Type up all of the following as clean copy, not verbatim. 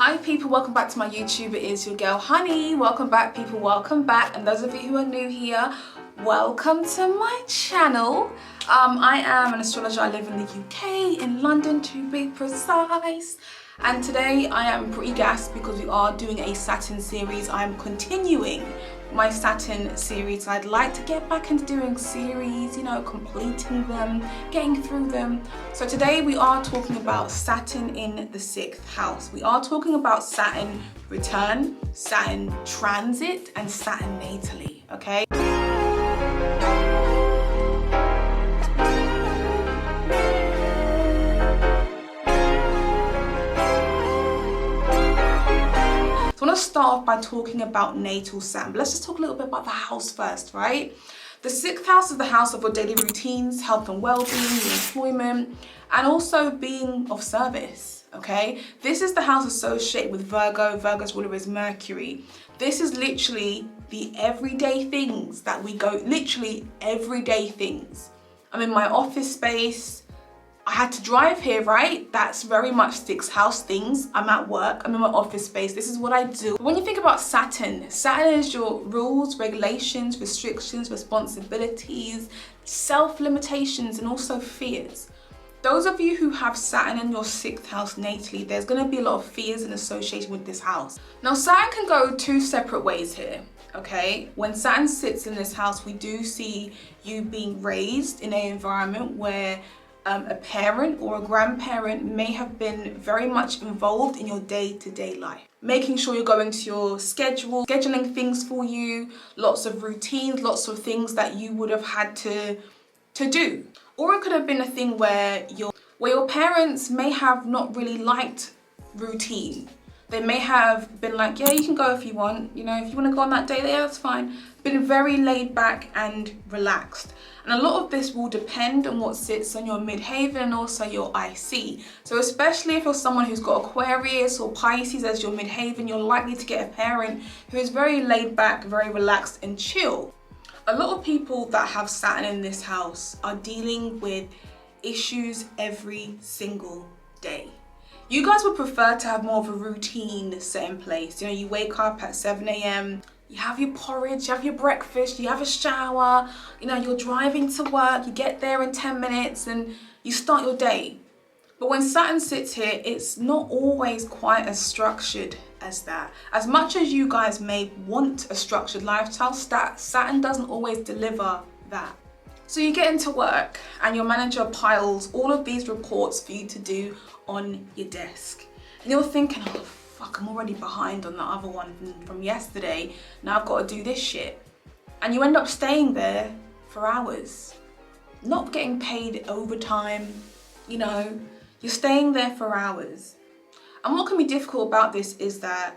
Hi people, welcome back to my YouTube. It is your girl Honey. Welcome back people, welcome back. And those of you who are new here, welcome to my channel. I am an astrologer. I live in the UK, in London to be precise. And today I am pretty gassed because we are doing a Saturn series. I am continuing my Saturn series. I'd like to get back into doing series, you know, completing them, getting through them. So today we are talking about Saturn in the 6th house. We are talking about Saturn return, Saturn transit, and Saturn natally, okay? I want to start off by talking about natal Saturn, but let's just talk a little bit about the house first, right? The 6th house is the house of your daily routines, health and well-being, your employment, and also being of service, okay? This is the house associated with Virgo. Virgo's ruler is Mercury. This is literally the everyday things that we go, literally everyday things. I'm in my office space. I had to drive here, right? That's very much 6th house things. I'm at work, I'm in my office space. This is what I do. When you think about Saturn, Saturn is your rules, regulations, restrictions, responsibilities, self-limitations, and also fears. Those of you who have Saturn in your 6th house natally, there's gonna be a lot of fears in association with this house. Now, Saturn can go two separate ways here. Okay, when Saturn sits in this house, we do see you being raised in an environment where a parent or a grandparent may have been very much involved in your day-to-day life, making sure you're going to your schedule, scheduling things for you, lots of routines, lots of things that you would have had to do. Or it could have been a thing where your parents may have not really liked routine. They may have been like, yeah, you can go if you want, you know, if you want to go on that day, yeah, that's fine. Been very laid back and relaxed. And a lot of this will depend on what sits on your midheaven and also your IC. So especially if you're someone who's got Aquarius or Pisces as your midheaven, you're likely to get a parent who is very laid back, very relaxed and chill. A lot of people that have Saturn in this house are dealing with issues every single day. You guys would prefer to have more of a routine set in place. You know, you wake up at 7 a.m, you have your porridge, you have your breakfast, you have a shower, you know, you're driving to work, you get there in 10 minutes and you start your day. But when Saturn sits here, it's not always quite as structured as that. As much as you guys may want a structured lifestyle, Saturn doesn't always deliver that. So you get into work and your manager piles all of these reports for you to do on your desk. And you're thinking, oh fuck, I'm already behind on the other one from yesterday. Now I've got to do this shit. And you end up staying there for hours, not getting paid overtime, you know, you're staying there for hours. And what can be difficult about this is that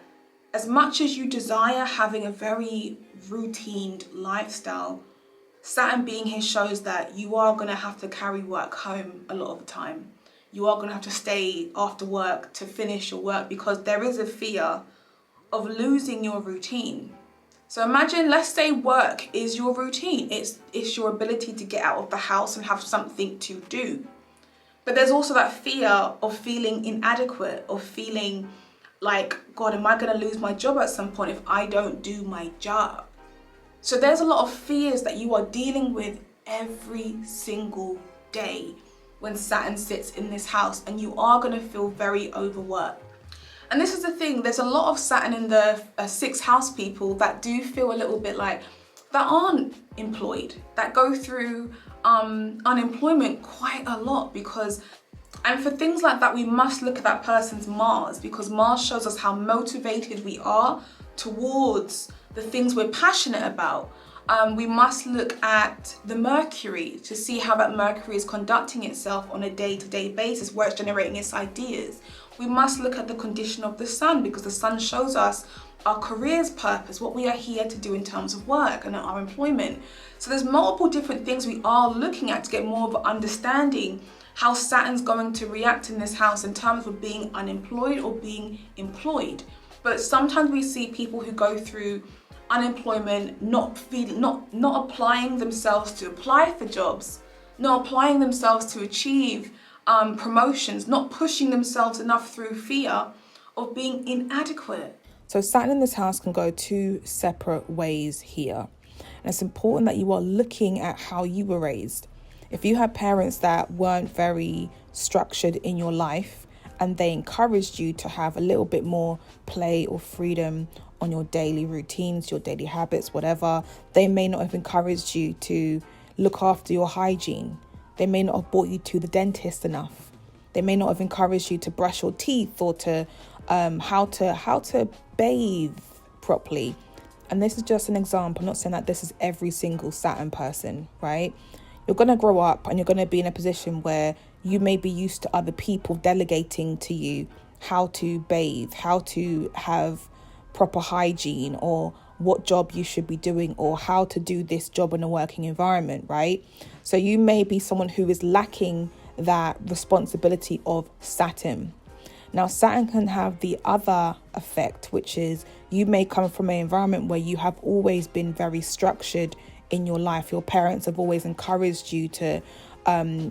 as much as you desire having a very routined lifestyle, Saturn being here shows that you are going to have to carry work home a lot of the time. You are going to have to stay after work to finish your work because there is a fear of losing your routine. So imagine, let's say work is your routine. It's your ability to get out of the house and have something to do. But there's also that fear of feeling inadequate, of feeling like, God, am I going to lose my job at some point if I don't do my job? So there's a lot of fears that you are dealing with every single day when Saturn sits in this house, and you are going to feel very overworked. And this is the thing, there's a lot of Saturn in the 6th house people that do feel a little bit like, that aren't employed, that go through unemployment quite a lot and for things like that, we must look at that person's Mars, because Mars shows us how motivated we are towards the things we're passionate about. We must look at the Mercury to see how that Mercury is conducting itself on a day-to-day basis, where it's generating its ideas. We must look at the condition of the Sun, because the Sun shows us our career's purpose, what we are here to do in terms of work and our employment. So there's multiple different things we are looking at to get more of an understanding how Saturn's going to react in this house in terms of being unemployed or being employed. But sometimes we see people who go through unemployment, not applying themselves to apply for jobs, not applying themselves to achieve promotions, not pushing themselves enough through fear of being inadequate. So Saturn in this house can go two separate ways here. And it's important that you are looking at how you were raised. If you had parents that weren't very structured in your life and they encouraged you to have a little bit more play or freedom on your daily routines, your daily habits, whatever, they may not have encouraged you to look after your hygiene. They may not have brought you to the dentist enough. They may not have encouraged you to brush your teeth or to how to bathe properly. And this is just an example. I'm not saying that this is every single Saturn person, right? You're going to grow up and you're going to be in a position where you may be used to other people delegating to you how to bathe, how to have proper hygiene, or what job you should be doing, or how to do this job in a working environment, right? So you may be someone who is lacking that responsibility of Saturn. Now, Saturn can have the other effect, which is you may come from an environment where you have always been very structured in your life. Your parents have always encouraged you to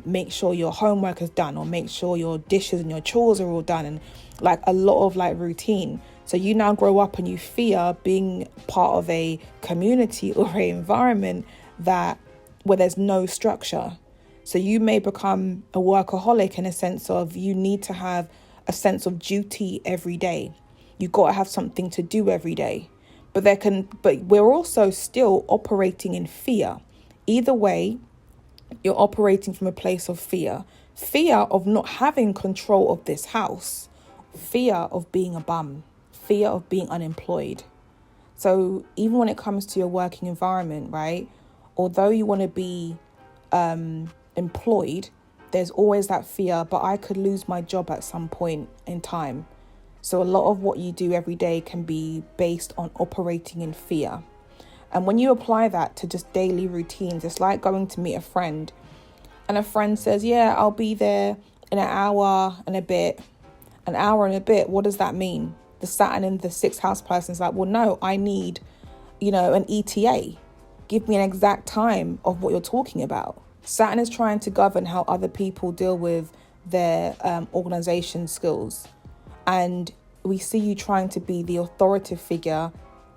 make sure your homework is done, or make sure your dishes and your chores are all done, and like a lot of like routine. So you now grow up and you fear being part of a community or an environment where there's no structure. So you may become a workaholic in a sense of you need to have a sense of duty every day. You've got to have something to do every day. But we're also still operating in fear. Either way, you're operating from a place of fear. Fear of not having control of this house. Fear of being a bum. Fear of being unemployed. So even when it comes to your working environment, right? Although you want to be employed, there's always that fear, but I could lose my job at some point in time. So a lot of what you do every day can be based on operating in fear. And when you apply that to just daily routines, it's like going to meet a friend and a friend says, yeah, I'll be there in an hour and a bit. An hour and a bit, what does that mean? The Saturn in the sixth house person is like, well, no, I need, an ETA. Give me an exact time of what you're talking about. Saturn is trying to govern how other people deal with their organization skills. And we see you trying to be the authoritative figure,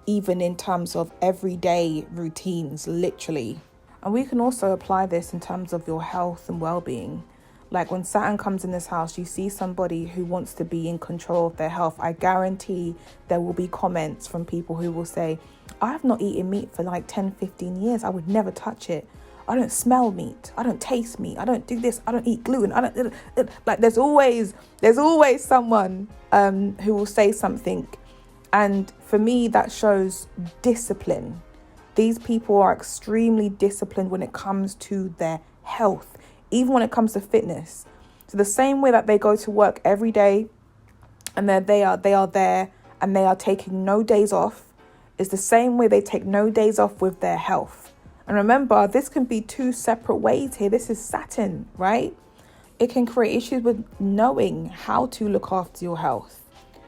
even in terms of everyday routines, literally. And we can also apply this in terms of your health and well-being. Like when Saturn comes in this house, you see somebody who wants to be in control of their health. I guarantee there will be comments from people who will say, I've not eaten meat for like 10, 15 years. I would never touch it. I don't smell meat. I don't taste meat. I don't do this. I don't eat gluten. Like there's always someone who will say something. And for me, that shows discipline. These people are extremely disciplined when it comes to their health, even when it comes to fitness. So the same way that they go to work every day and they are there and they are taking no days off is the same way they take no days off with their health. And remember, this can be two separate ways here. This is Saturn, right? It can create issues with knowing how to look after your health.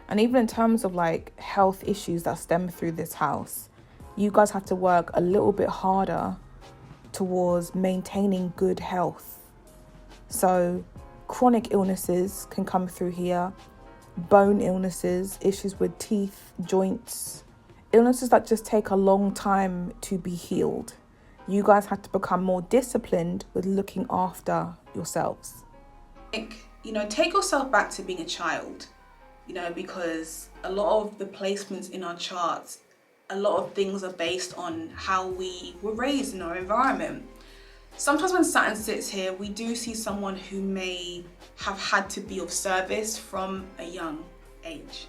And even in terms of like health issues that stem through this house, you guys have to work a little bit harder towards maintaining good health. So chronic illnesses can come through here, bone illnesses, issues with teeth, joints, illnesses that just take a long time to be healed. You guys have to become more disciplined with looking after yourselves. Take yourself back to being a child, because a lot of the placements in our charts, a lot of things are based on how we were raised in our environment. Sometimes when Saturn sits here, we do see someone who may have had to be of service from a young age.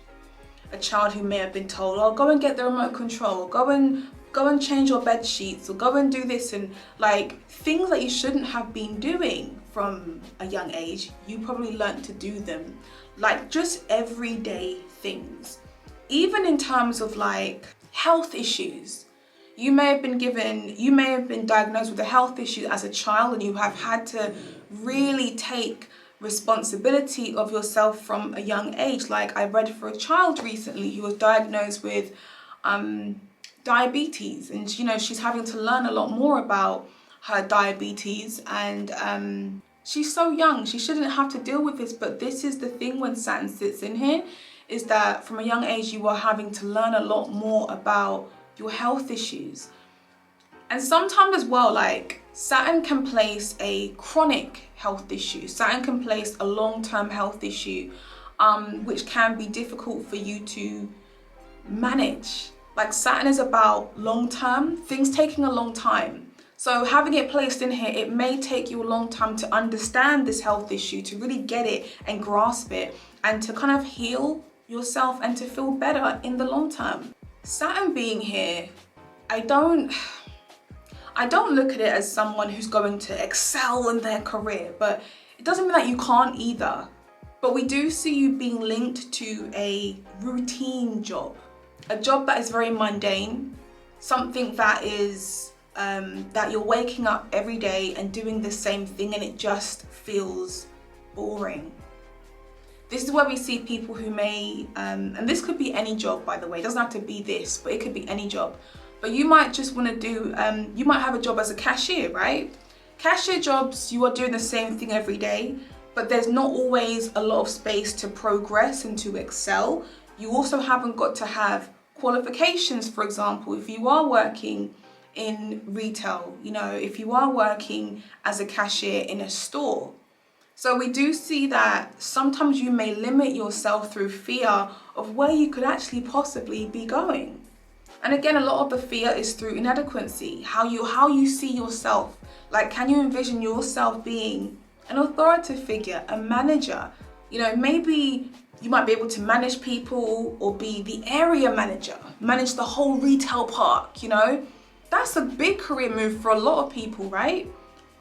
A child who may have been told, oh, go and get the remote control, go and change your bed sheets, or go and do this, and like things that you shouldn't have been doing from a young age, you probably learnt to do them. Like just everyday things. Even in terms of like health issues. You may have been diagnosed with a health issue as a child, and you have had to really take responsibility of yourself from a young age. Like I read for a child recently who was diagnosed with diabetes, and she's having to learn a lot more about her diabetes, and she's so young, she shouldn't have to deal with this. But this is the thing when Saturn sits in here, is that from a young age you are having to learn a lot more about your health issues. And sometimes as well, like Saturn can place a chronic health issue. Saturn can place a long-term health issue, which can be difficult for you to manage. Like Saturn is about long-term, things taking a long time. So having it placed in here, it may take you a long time to understand this health issue, to really get it and grasp it, and to kind of heal yourself and to feel better in the long term. Saturn being here, I don't look at it as someone who's going to excel in their career, but it doesn't mean that you can't either. But we do see you being linked to a routine job, a job that is very mundane, something that is that you're waking up every day and doing the same thing and it just feels boring. This is where we see people who may, and this could be any job, by the way, it doesn't have to be this, but it could be any job. But you might just want to do, you might have a job as a cashier, right? Cashier jobs, you are doing the same thing every day, but there's not always a lot of space to progress and to excel. You also haven't got to have qualifications, for example, if you are working in retail, you know, if you are working as a cashier in a store. So we do see that sometimes you may limit yourself through fear of where you could actually possibly be going. And again, a lot of the fear is through inadequacy, how you see yourself. Like, can you envision yourself being an authoritative figure, a manager? You know, maybe you might be able to manage people or be the area manager, manage the whole retail park, you know? That's a big career move for a lot of people, right?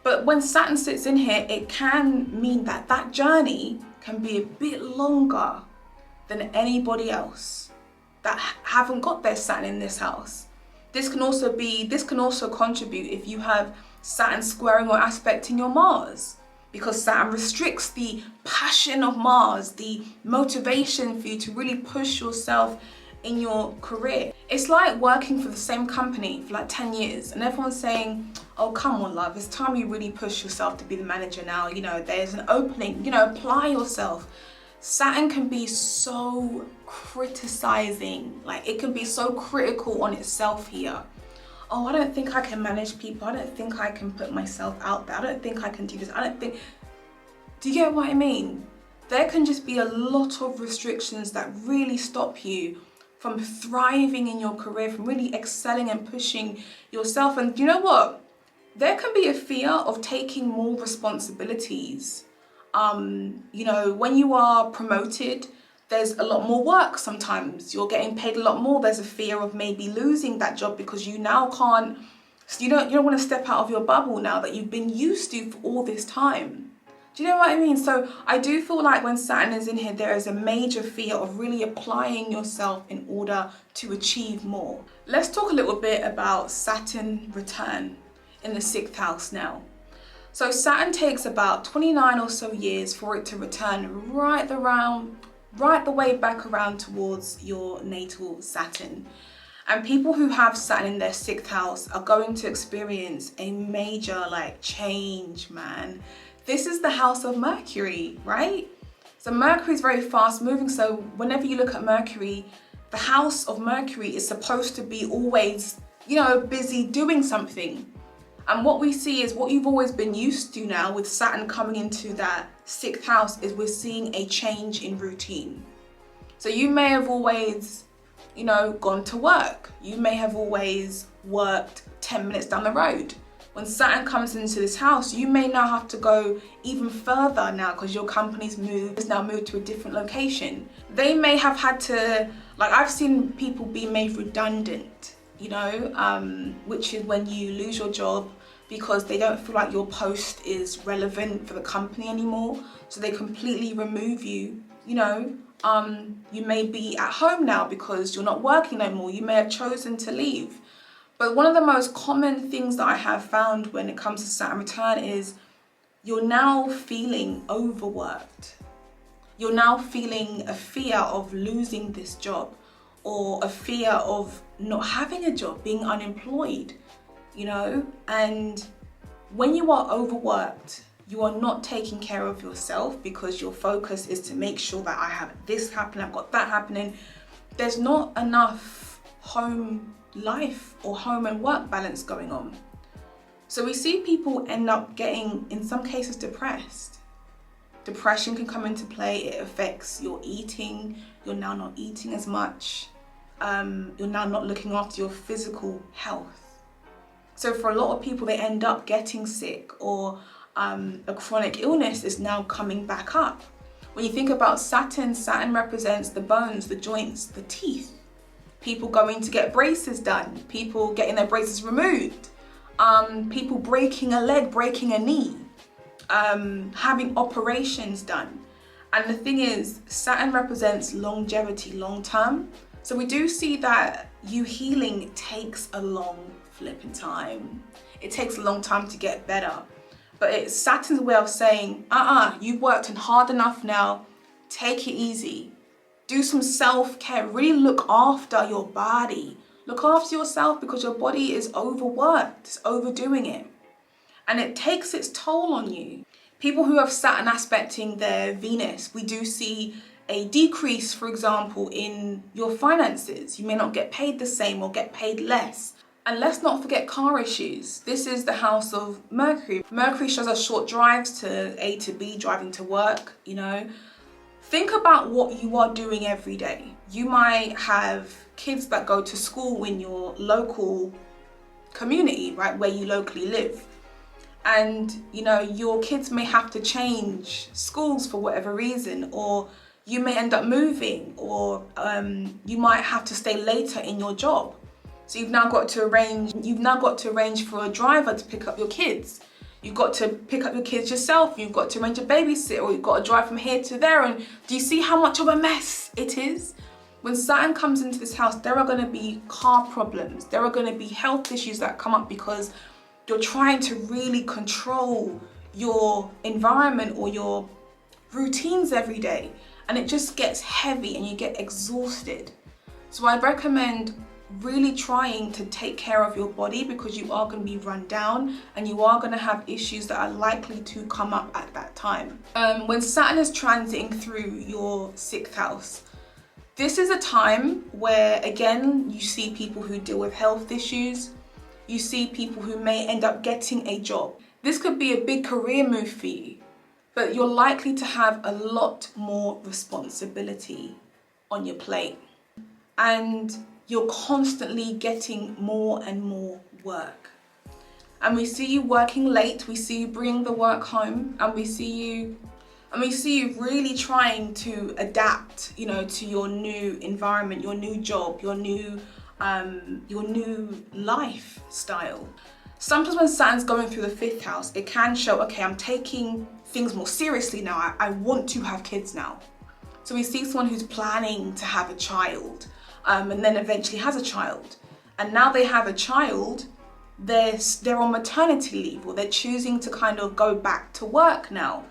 But when Saturn sits in here, it can mean that that journey can be a bit longer than anybody else that haven't got their Saturn in this house. This can also contribute if you have Saturn squaring or aspecting your Mars, because Saturn restricts the passion of Mars, the motivation for you to really push yourself in your career. It's like working for the same company for like 10 years and everyone's saying, oh, come on, love, it's time you really push yourself to be the manager now. You know, there's an opening, you know, apply yourself. Saturn can be so criticizing, like it can be so critical on itself here. Oh, I don't think I can manage people. I don't think I can put myself out there. I don't think I can do this. Do you get what I mean? There can just be a lot of restrictions that really stop you from thriving in your career, from really excelling and pushing yourself. And you know what? There can be a fear of taking more responsibilities. You know, when you are promoted, there's a lot more work sometimes. You're getting paid a lot more. There's a fear of maybe losing that job because you now can't, you don't want to step out of your bubble now that you've been used to for all this time. Do you know what I mean? So I do feel like when Saturn is in here, there is a major fear of really applying yourself in order to achieve more. Let's talk a little bit about Saturn return in the 6th house now. So Saturn takes about 29 or so years for it to return right the way back around towards your natal Saturn. And people who have Saturn in their 6th house are going to experience a major change, man. This is the house of Mercury, right? So Mercury is very fast moving. So whenever you look at Mercury, the house of Mercury is supposed to be always, you know, busy doing something. And what we see is what you've always been used to now with Saturn coming into that 6th house is we're seeing a change in routine. So you may have always, you know, gone to work. You may have always worked 10 minutes down the road. When Saturn comes into this house, you may now have to go even further now because your company's now moved to a different location. They may have had to, like I've seen people be made redundant, you know, which is when you lose your job because they don't feel like your post is relevant for the company anymore. So they completely remove you, you know. You may be at home now because you're not working no more. You may have chosen to leave. But one of the most common things that I have found when it comes to Saturn return is you're now feeling overworked. You're now feeling a fear of losing this job or a fear of not having a job, being unemployed, you know? And when you are overworked, you are not taking care of yourself because your focus is to make sure that I have this happening, I've got that happening. There's not enough home life or home and work balance going on. So we see people end up getting, in some cases, depressed. Depression can come into play. It affects your eating. You're now not eating as much. You're now not looking after your physical health. So for a lot of people, they end up getting sick, or a chronic illness is now coming back up. When you think about Saturn, Saturn represents the bones, the joints, the teeth. People going to get braces done, people getting their braces removed, people breaking a leg, breaking a knee, having operations done. And the thing is, Saturn represents longevity, long term. So we do see that you healing takes a long flipping time. It takes a long time to get better. But it's Saturn's way of saying, you've worked hard enough now, take it easy. Do some self-care, really look after your body. Look after yourself because your body is overworked, it's overdoing it. And it takes its toll on you. People who have Saturn aspecting their Venus, we do see a decrease, for example, in your finances. You may not get paid the same or get paid less. And let's not forget car issues. This is the house of Mercury. Mercury shows us short drives to A to B, driving to work, you know. Think about what you are doing every day. You might have kids that go to school in your local community, right, where you locally live. And, you know, your kids may have to change schools for whatever reason, or you may end up moving, or you might have to stay later in your job. So you've now got to arrange for a driver to pick up your kids. You've got to pick up your kids yourself. You've got to arrange a babysitter, or you've got to drive from here to there. And do you see how much of a mess it is? When Saturn comes into this house, there are going to be car problems. There are going to be health issues that come up because you're trying to really control your environment or your routines every day. And it just gets heavy and you get exhausted. So I recommend really trying to take care of your body, because you are going to be run down and you are going to have issues that are likely to come up at that time. When Saturn is transiting through your 6th house, this is a time where, again, you see people who deal with health issues. You see people who may end up getting a job. This could be a big career move for you, but you're likely to have a lot more responsibility on your plate. And you're constantly getting more and more work. And we see you working late, we see you bringing the work home, and we see you really trying to adapt, you know, to your new environment, your new job, your new lifestyle. Sometimes when Saturn's going through the 5th house, it can show, okay, I'm taking things more seriously now. I want to have kids now. So we see someone who's planning to have a child, and then eventually has a child. And now they have a child, they're on maternity leave, or they're choosing to kind of go back to work now.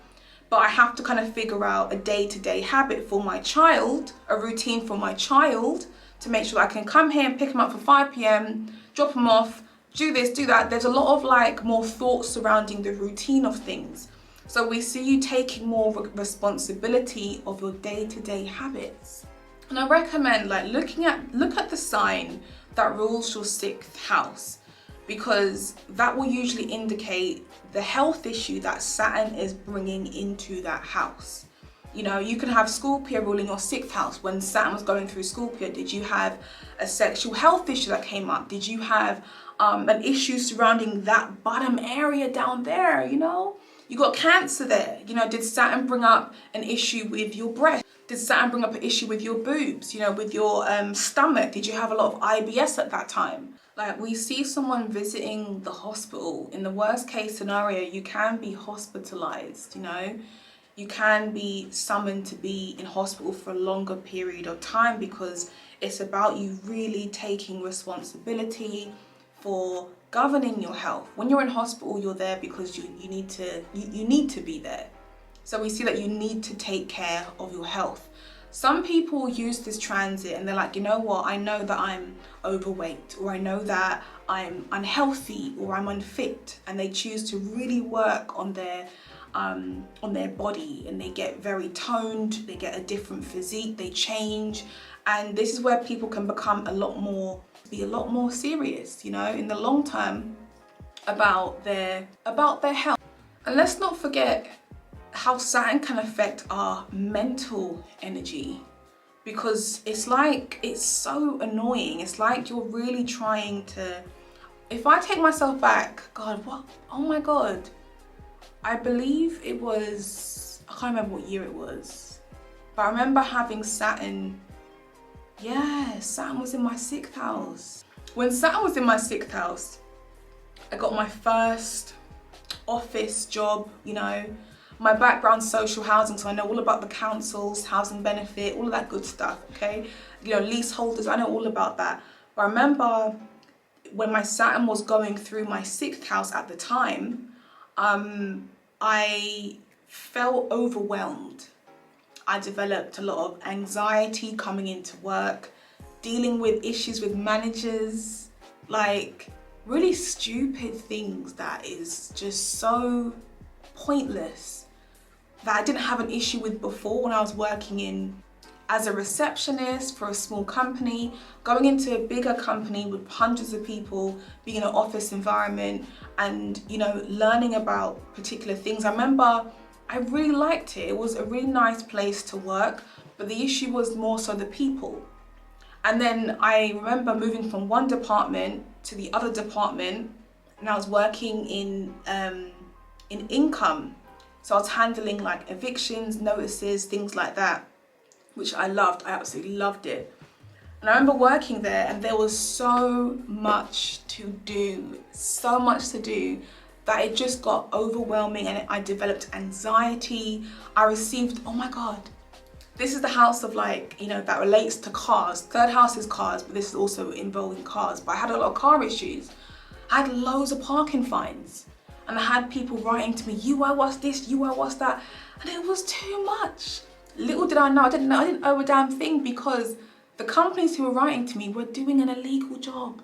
But I have to kind of figure out a day-to-day habit for my child, a routine for my child, to make sure that I can come here and pick them up for 5 p.m, drop them off, do this, do that. There's a lot of like more thoughts surrounding the routine of things. So we see you taking more responsibility of your day-to-day habits. And I recommend like look at the sign that rules your 6th house, because that will usually indicate the health issue that Saturn is bringing into that house. You know, you can have Scorpio ruling your 6th house. When Saturn was going through Scorpio, did you have a sexual health issue that came up? Did you have an issue surrounding that bottom area down there, you know? You got cancer there. You know, did Saturn bring up an issue with your breast? Did Saturn bring up an issue with your boobs, you know, with your stomach? Did you have a lot of IBS at that time? Like, we see someone visiting the hospital. In the worst case scenario, you can be hospitalized, you know? You can be summoned to be in hospital for a longer period of time, because it's about you really taking responsibility for governing your health. When you're in hospital, you're there because you need to be there. So we see that you need to take care of your health. Some people use this transit and they're like, you know what, I know that I'm overweight, or I know that I'm unhealthy, or I'm unfit, and they choose to really work on their on their body, and they get very toned, they get a different physique, they change. And this is where people can become be a lot more serious, you know, in the long term about their health. And let's not forget how Saturn can affect our mental energy, because it's so annoying. It's like you're really trying to, if I take myself back, God, what? Oh my God. I believe it was, I can't remember what year it was, but I remember having Saturn. Yeah, Saturn was in my 6th house. When Saturn was in my 6th house, I got my first office job, you know. My background's social housing, so I know all about the councils, housing benefit, all of that good stuff, okay? You know, leaseholders, I know all about that. But I remember when my Saturn was going through my 6th house at the time, I felt overwhelmed. I developed a lot of anxiety coming into work, dealing with issues with managers, like really stupid things that is just so pointless, that I didn't have an issue with before when I was working as a receptionist for a small company, going into a bigger company with hundreds of people, being in an office environment and, you know, learning about particular things. I remember I really liked it. It was a really nice place to work, but the issue was more so the people. And then I remember moving from one department to the other department, and I was working in income. So I was handling like evictions, notices, things like that, which I loved. I absolutely loved it. And I remember working there, and there was so much to do, that it just got overwhelming, and I developed anxiety. I received, oh my God, this is the house of, like, you know, that relates to cars. 3rd house is cars, but this is also involving cars. But I had a lot of car issues. I had loads of parking fines, and I had people writing to me, you owe us this, you owe us that. And it was too much. Little did I know, I didn't owe a damn thing, because the companies who were writing to me were doing an illegal job.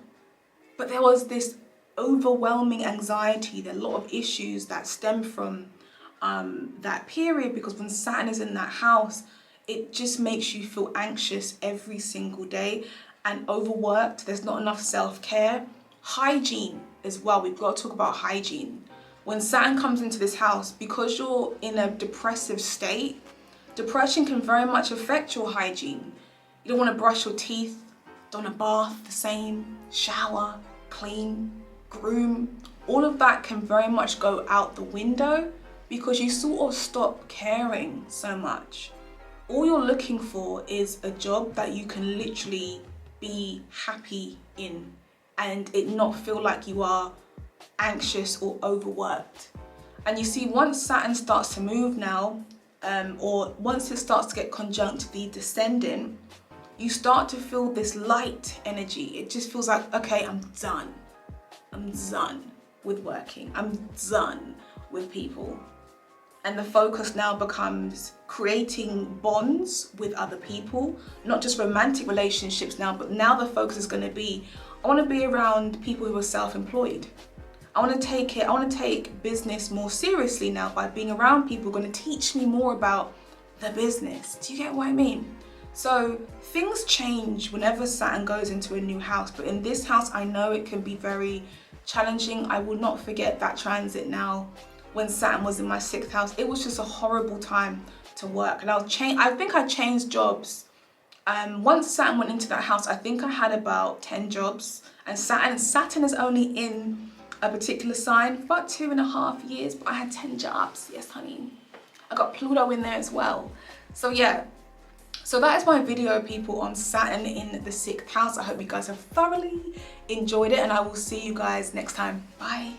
But there was this overwhelming anxiety, there are a lot of issues that stem from that period, because when Saturn is in that house, it just makes you feel anxious every single day and overworked. There's not enough self-care. Hygiene as well, we've got to talk about hygiene. When Saturn comes into this house, because you're in a depressive state, depression can very much affect your hygiene. You don't want to brush your teeth, don't want to bath the same, shower, clean, groom. All of that can very much go out the window, because you sort of stop caring so much. All you're looking for is a job that you can literally be happy in and it not feel like you are anxious or overworked. And you see, once Saturn starts to move now, or once it starts to get conjunct the descendant, you start to feel this light energy. It just feels like, okay, I'm done. I'm done with working. I'm done with people. And the focus now becomes creating bonds with other people, not just romantic relationships now, but now the focus is going to be, I want to be around people who are self-employed. I want to take business more seriously now by being around people who are going to teach me more about the business. Do you get what I mean? So things change whenever Saturn goes into a new house, but in this house, I know it can be very challenging. I will not forget that transit now. When Saturn was in my 6th house, it was just a horrible time to work. And I think I changed jobs. Once Saturn went into that house, I think I had about 10 jobs. And Saturn is only in a particular sign for about 2.5 years, but I had 10 jobs. Yes, honey. I got Pluto in there as well. So yeah. So that is my video, people, on Saturn in the 6th house. I hope you guys have thoroughly enjoyed it, and I will see you guys next time. Bye.